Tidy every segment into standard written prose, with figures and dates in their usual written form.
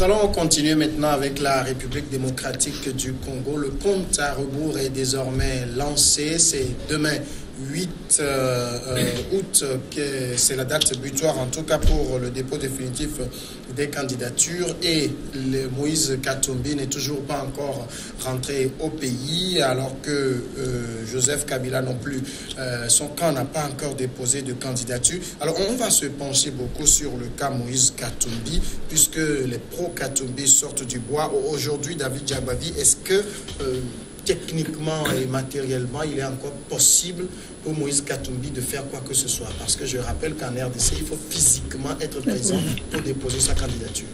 Nous allons continuer maintenant avec la République démocratique du Congo. Le compte à rebours est désormais lancé. C'est demain, 8 août, c'est la date butoir, en tout cas pour le dépôt définitif des candidatures. Et Moïse Katumbi n'est toujours pas encore rentré au pays, alors que Joseph Kabila non plus. Son camp n'a pas encore déposé de candidature. Alors on va se pencher beaucoup sur le cas Moïse Katumbi, puisque les pro-Katumbi sortent du bois. Aujourd'hui, David Djabadi, est-ce que techniquement et matériellement, il est encore possible pour Moïse Katumbi de faire quoi que ce soit? Parce que je rappelle qu'en RDC, il faut physiquement être présent pour déposer sa candidature.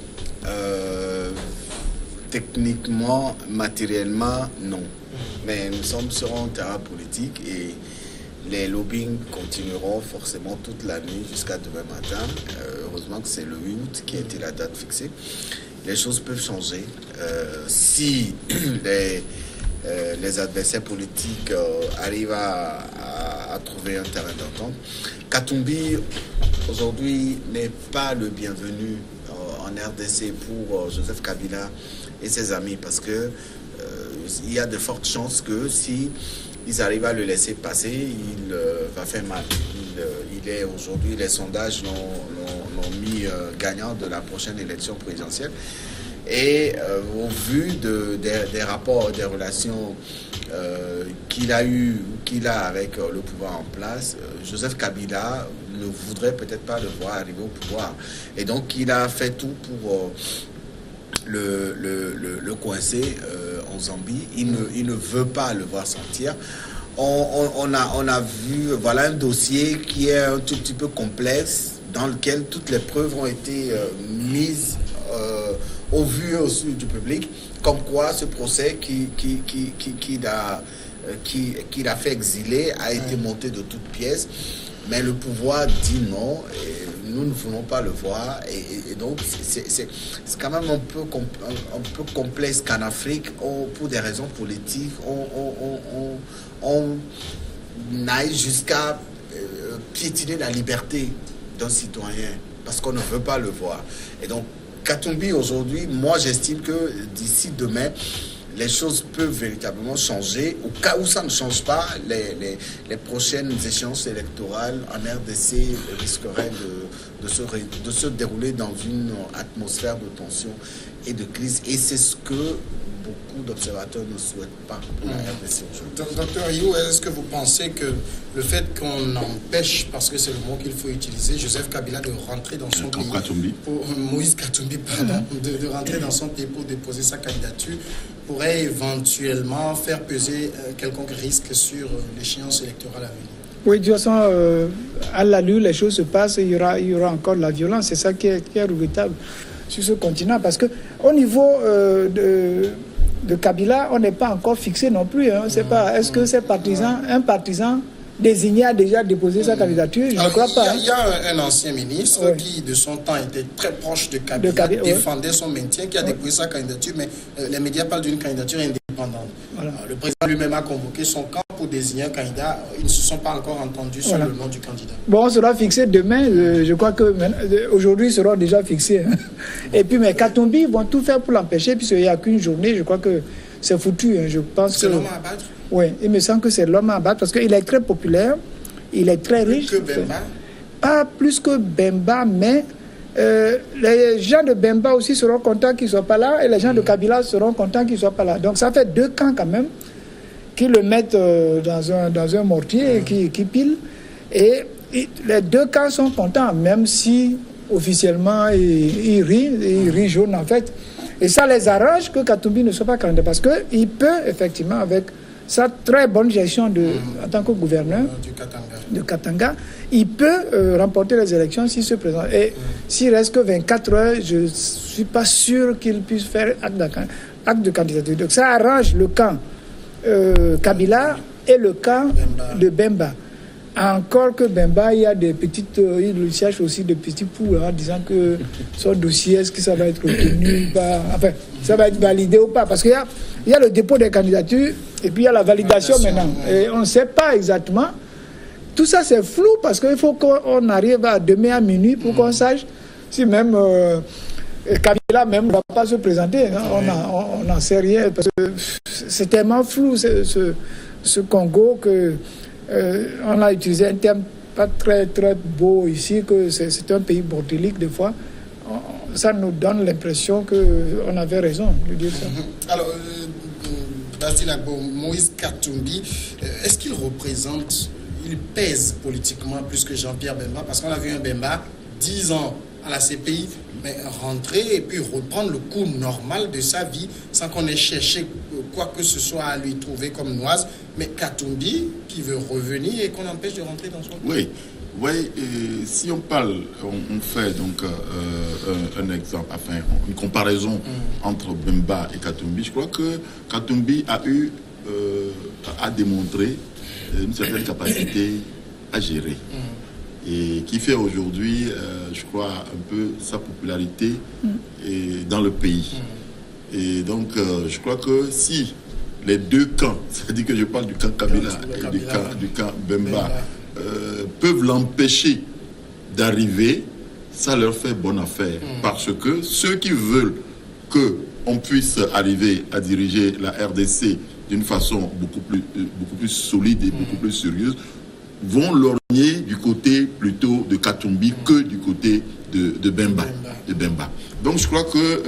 Techniquement, matériellement, non. Mais nous sommes sur un terrain politique et les lobbying continueront forcément toute la nuit jusqu'à demain matin. Heureusement que c'est le 8 août qui a été la date fixée. Les choses peuvent changer. Si les adversaires politiques arrivent à trouver un terrain d'entente. Katumbi, aujourd'hui, n'est pas le bienvenu en RDC pour Joseph Kabila et ses amis, parce que il y a de fortes chances que si ils arrivent à le laisser passer, il va faire mal. Il est aujourd'hui, les sondages l'ont mis gagnant de la prochaine élection présidentielle. Et au vu des rapports, des relations qu'il a avec le pouvoir en place, Joseph Kabila ne voudrait peut-être pas le voir arriver au pouvoir. Et donc il a fait tout pour le coincer en Zambie. Il ne veut pas le voir sortir. On a vu, voilà un dossier qui est un tout petit peu complexe, dans lequel toutes les preuves ont été mises au vu et au su du public, comme quoi ce procès qu'il a fait exiler a été monté de toutes pièces, mais le pouvoir dit non, et nous ne voulons pas le voir, et donc c'est quand même un peu complexe qu'en Afrique, pour des raisons politiques, on aille jusqu'à piétiner la liberté d'un citoyen, parce qu'on ne veut pas le voir. Et donc Katumbi, aujourd'hui, moi j'estime que d'ici demain, les choses peuvent véritablement changer. Au cas où ça ne change pas, les prochaines échéances électorales en RDC risqueraient de se dérouler dans une atmosphère de tension et de crise. Et c'est ce que beaucoup d'observateurs ne souhaitent pas pour la RDC aujourd'hui. Docteur Rio, est-ce que vous pensez que le fait qu'on empêche, parce que c'est le mot qu'il faut utiliser, Joseph Kabila de rentrer dans son pays, Moïse Katumbi, pardon, de rentrer dans son pays pour déposer sa candidature, pourrait éventuellement faire peser quelconque risque sur l'échéance électorale à venir? Oui, de toute façon, à l'allure, les choses se passent, il y aura encore de la violence. C'est ça qui est regrettable sur ce continent, parce que au niveau de Kabila, on n'est pas encore fixé non plus. On ne sait pas, est-ce que un partisan désigné a déjà déposé sa candidature? Je ne crois pas. Il y a un ancien ministre qui, de son temps, était très proche de Kabila, défendait son maintien, qui a déposé sa candidature, mais les médias parlent d'une candidature indépendante. Voilà. Le président lui-même a convoqué son camp pour désigner un candidat. Ils ne se sont pas encore entendus sur le nom du candidat. Bon, on sera fixé demain. Je crois qu'aujourd'hui, ils seront déjà fixés. Et puis, mais Katumbi, ils vont tout faire pour l'empêcher, puisqu'il n'y a qu'une journée. Je crois que c'est foutu. Je pense c'est l'homme à abattre? Oui, il me semble que c'est l'homme à abattre, parce qu'il est très populaire, il est très riche. Plus que Bemba? Pas plus que Bemba, mais les gens de Bemba aussi seront contents qu'ils ne soient pas là, et les gens de Kabila seront contents qu'ils ne soient pas là. Donc ça fait deux camps quand même, qui le mettent dans un mortier, qui pilent. Et les deux camps sont contents, même si officiellement ils rient jaune en fait. Et ça les arrange que Katumbi ne soit pas candidat, parce qu'il peut effectivement, avec sa très bonne gestion en tant que gouverneur de Katanga, il peut remporter les élections s'il se présente. Et s'il reste que 24 heures, je ne suis pas sûr qu'il puisse faire acte de candidature. Donc ça arrange le camp Kabila et le camp de Bemba. Encore que Bemba, il y a des petites, il cherche aussi des petits poux, disant que son dossier, est-ce que ça va être retenu ou pas, enfin, ça va être validé ou pas, parce qu'il y a le dépôt des candidatures et puis il y a la validation maintenant. Et on ne sait pas exactement. Tout ça, c'est flou, parce qu'il faut qu'on arrive à demain à minuit pour qu'on sache si même Kabila même ne va pas se présenter. Hein. On n'en sait rien parce que c'est tellement flou ce Congo que on a utilisé un terme pas très très beau ici, que c'est un pays bordélique des fois. Ça nous donne l'impression qu'on avait raison de dire ça. Alors, Basile Agbo, Moïse Katumbi, est-ce qu'il représente, il pèse politiquement plus que Jean-Pierre Bemba? Parce qu'on a vu un Bemba 10 ans à la CPI, mais rentrer et puis reprendre le cours normal de sa vie sans qu'on ait cherché quoi que ce soit à lui trouver comme noise. Mais Katumbi qui veut revenir et qu'on empêche de rentrer dans son cours. Oui, si on parle, on fait donc un exemple, enfin une comparaison entre Bemba et Katumbi. Je crois que Katumbi a démontré une certaine capacité à gérer. Et qui fait aujourd'hui, je crois, un peu sa popularité dans le pays. Et donc, je crois que si les deux camps, c'est-à-dire que je parle du camp Kabila et du camp Bemba, peuvent l'empêcher d'arriver, ça leur fait bonne affaire. Parce que ceux qui veulent qu'on puisse arriver à diriger la RDC d'une façon beaucoup plus solide et beaucoup plus sérieuse, vont lorgner du côté plutôt de Katumbi que du côté de Bemba. Donc je crois que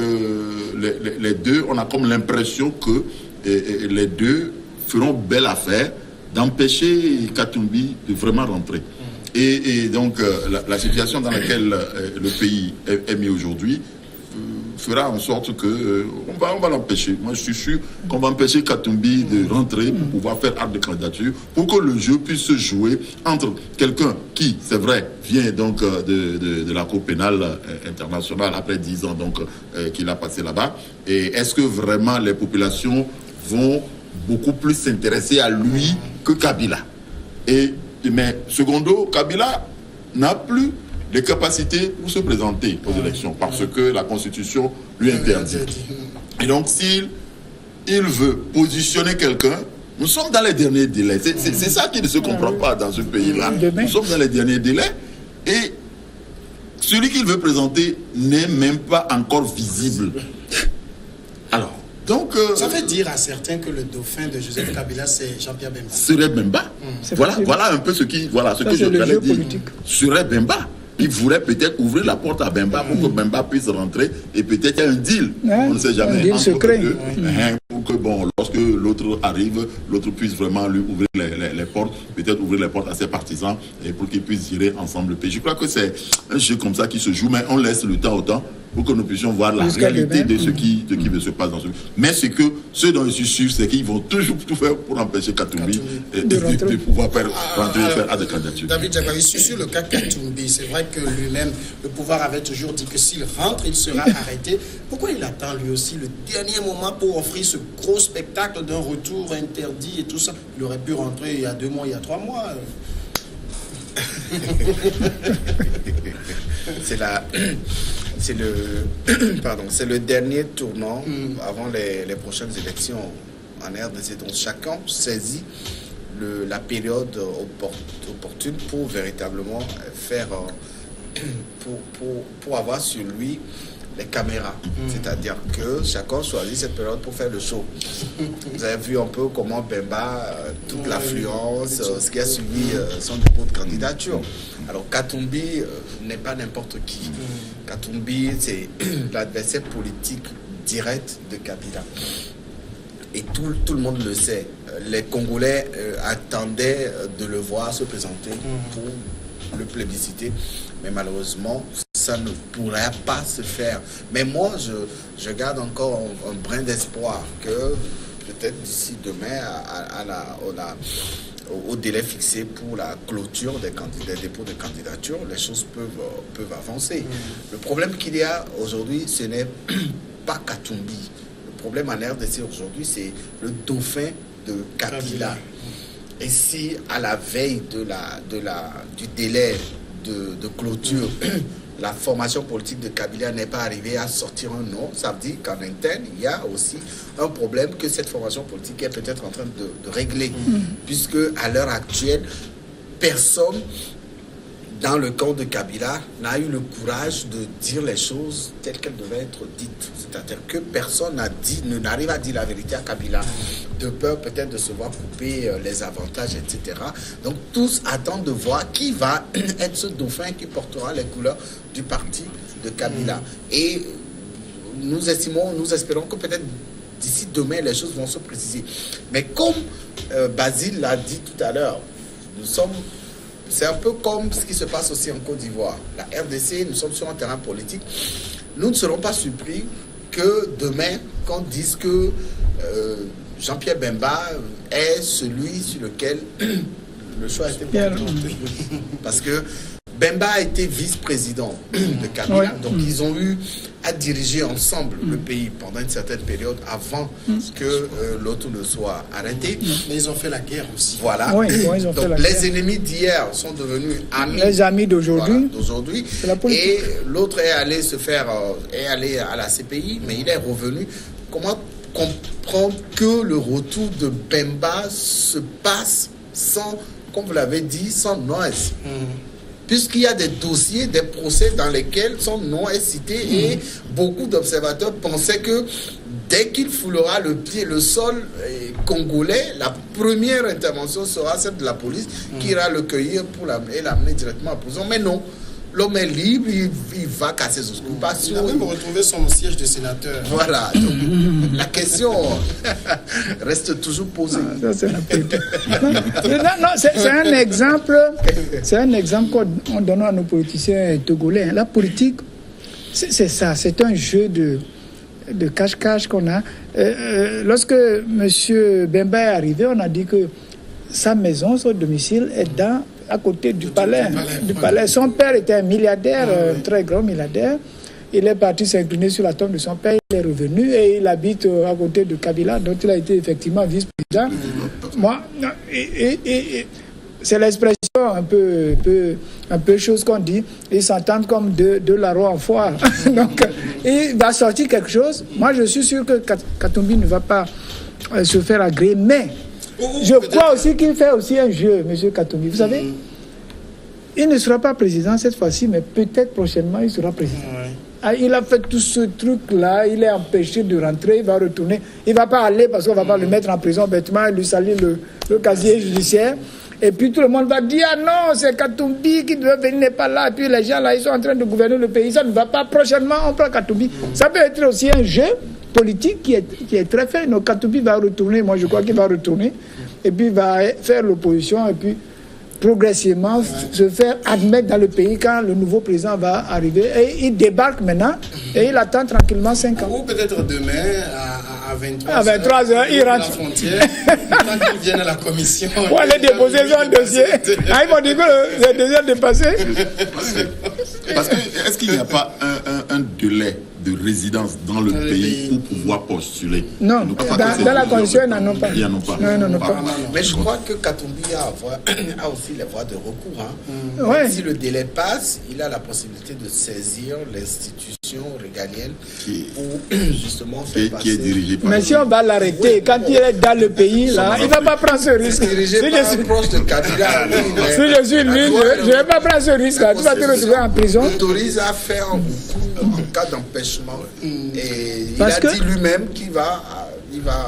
les deux, on a comme l'impression que les deux feront belle affaire d'empêcher Katumbi de vraiment rentrer. Et donc la situation dans laquelle le pays est mis aujourd'hui fera en sorte que on va l'empêcher. Moi, je suis sûr qu'on va empêcher Katumbi de rentrer pour pouvoir faire acte de candidature, pour que le jeu puisse se jouer entre quelqu'un qui, c'est vrai, vient donc de la Cour pénale internationale après 10 ans donc qu'il a passé là-bas. Et est-ce que vraiment les populations vont beaucoup plus s'intéresser à lui que Kabila? Mais secondo, Kabila n'a plus les capacités pour se présenter aux élections parce que la Constitution lui interdit. Et donc, s'il veut positionner quelqu'un, nous sommes dans les derniers délais. C'est ça qui ne se comprend pas dans ce pays-là. Nous sommes dans les derniers délais et celui qu'il veut présenter n'est même pas encore visible. Alors, donc... ça fait dire à certains que le dauphin de Joseph Kabila, c'est Jean-Pierre Bemba. Serait Bemba. Voilà un peu ce que j'allais dire. Serait Bemba. Il voulait peut-être ouvrir la porte à Bemba pour que Bemba puisse rentrer et peut-être un deal. On ne sait jamais. Un deal secret. Pour que, lorsque l'autre arrive, l'autre puisse vraiment lui ouvrir les portes, peut-être ouvrir les portes à ses partisans et pour qu'ils puissent gérer ensemble le pays. Je crois que c'est un jeu comme ça qui se joue, mais on laisse le temps au temps pour que nous puissions voir la réalité de ce qui se passe dans ce pays. Mais ce dont je suis sûr, c'est qu'ils vont toujours tout faire pour empêcher Katumbi de pouvoir rentrer et faire à des candidatures. David Jabari, sur le cas Katumbi, c'est vrai que lui-même, le pouvoir avait toujours dit que s'il rentre, il sera arrêté. Pourquoi il attend lui aussi le dernier moment pour offrir ce gros spectacle d'un retour interdit et tout ça? Il aurait pu rentrer il y a 2 mois, il y a 3 mois. C'est le dernier tournant avant les prochaines élections en RDC. Donc chacun saisit la période opportune pour véritablement faire pour avoir sur lui les caméras. C'est-à-dire que chacun choisit cette période pour faire le show. Vous avez vu un peu comment Bemba, toute l'affluence, ce qui a suivi son dépôt de candidature. Alors Katumbi n'est pas n'importe qui. Katumbi, c'est l'adversaire politique direct de Kabila. Et tout le monde le sait. Les Congolais attendaient de le voir se présenter pour le plébisciter. Mais malheureusement, ça ne pourrait pas se faire. Mais moi, je garde encore un brin d'espoir que peut-être d'ici demain, au délai fixé pour la clôture des dépôts de candidature, les choses peuvent avancer. Le problème qu'il y a aujourd'hui, ce n'est pas Katumbi. Le problème en RDC aujourd'hui, c'est le dauphin de Kabila. Et si à la veille du délai de clôture, la formation politique de Kabila n'est pas arrivée à sortir un nom, ça veut dire qu'en interne, il y a aussi un problème que cette formation politique est peut-être en train de régler. Puisque à l'heure actuelle, personne dans le camp de Kabila, n'a eu le courage de dire les choses telles qu'elles devaient être dites. C'est-à-dire que personne n'arrive à dire la vérité à Kabila, de peur peut-être de se voir couper les avantages, etc. Donc tous attendent de voir qui va être ce dauphin qui portera les couleurs du parti de Kabila. Et nous espérons que peut-être d'ici demain, les choses vont se préciser. Mais comme Basile l'a dit tout à l'heure, c'est un peu comme ce qui se passe aussi en Côte d'Ivoire. La RDC, nous sommes sur un terrain politique. Nous ne serons pas surpris que demain, qu'on dise que Jean-Pierre Bemba est celui sur lequel le choix a été porté. Parce que Bemba a été vice-président de Kabila, donc ils ont eu à diriger ensemble le pays pendant une certaine période avant que l'autre ne soit arrêté. Mais ils ont fait la guerre aussi. Voilà. Oui, ils ont fait la les guerre. ennemis d'hier sont devenus amis. Les amis d'aujourd'hui. Voilà, et l'autre est allé à la CPI, mais il est revenu. Comment comprendre que le retour de Bemba se passe sans, comme vous l'avez dit, sans noise? Puisqu'il y a des dossiers, des procès dans lesquels son nom est cité et beaucoup d'observateurs pensaient que dès qu'il foulera le pied, le sol congolais, la première intervention sera celle de la police qui ira le cueillir pour l'amener directement en prison. Mais non, l'homme est libre, il va casser ses occupations. Il a même retrouvé son siège de sénateur. Voilà, donc la question reste toujours posée. C'est un exemple. C'est un exemple qu'on donne à nos politiciens togolais. La politique, c'est ça. C'est un jeu de cache-cache qu'on a. Lorsque M. Bemba est arrivé, on a dit que sa maison, son domicile est à côté du palais. Son père était un milliardaire, un très grand milliardaire. Il est parti s'incliner sur la tombe de son père, il est revenu et il habite à côté de Kabila, dont il a été effectivement vice-président. Moi, c'est l'expression un peu chose qu'on dit, ils s'entendent comme deux larrons en foire. Donc, il va sortir quelque chose. Moi, je suis sûr que Katumbi ne va pas se faire agréer, mais je crois aussi qu'il fait aussi un jeu, M. Katumbi. Vous savez, il ne sera pas président cette fois-ci, mais peut-être prochainement, il sera président. Il a fait tout ce truc-là, il est empêché de rentrer, il va retourner. Il ne va pas aller parce qu'on ne va pas le mettre en prison bêtement et lui salir le casier judiciaire. Et puis tout le monde va dire, ah non, c'est Katumbi qui devait venir, n'est pas là. Et puis les gens là, ils sont en train de gouverner le pays. Ça ne va pas. Prochainement, on prend Katumbi. Ça peut être aussi un jeu politique qui est très fait. Donc Katumbi va retourner, moi je crois qu'il va retourner. Et puis il va faire l'opposition et puis progressivement se faire admettre dans le pays quand le nouveau président va arriver. Et il débarque maintenant et il attend tranquillement 5 ans. Ou peut-être demain à 23h. À 23h, il rentre. La frontière, quand il vient à la commission. Pour aller déposer son dossier. Ils vont dire que c'est déjà dépassé. Parce que, est-ce qu'il n'y a pas un délai de résidence dans le pays pour pouvoir postuler? Non, dans la constitution, ils n'en ont pas. Ils n'en ont pas. Non, pas. Mais je crois que Katumbi a aussi les voies de recours. Ouais. Si le délai passe, il a la possibilité de saisir l'institution régalienne pour justement faire passer. Qui est dirigée par. Mais si on va l'arrêter, quand il est dans le pays, là, il ne va pas prendre ce risque. Dirigé par un proche de Kabila. Si je suis lui, je ne vais pas prendre ce risque. Tu vas te retrouver en prison. Autorise à faire un recours en cas d'empêchement. Et il a dit lui-même qu'il va.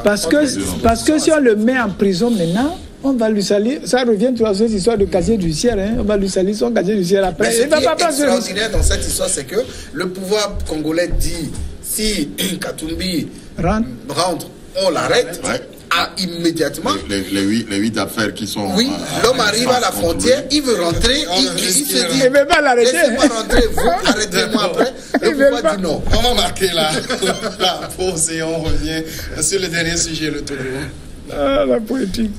Parce que si on le met en prison maintenant, on va lui salir. Ça revient toujours à cette histoire de casier judiciaire. On va lui salir son casier judiciaire après. Mais ce qui est extraordinaire dans cette histoire, c'est que le pouvoir congolais dit si Katumbi rentre, on l'arrête. Ouais. Immédiatement. Les 8 affaires qui sont. Oui, l'homme arrive à la frontière, il veut rentrer, il se dit. Il ne veut pas l'arrêter. Laissez-moi rentrer, vous arrêtez-moi après. Le pouvoir dit non. On va marquer la pause et on revient sur le dernier sujet, le tour du monde. Ah, la politique.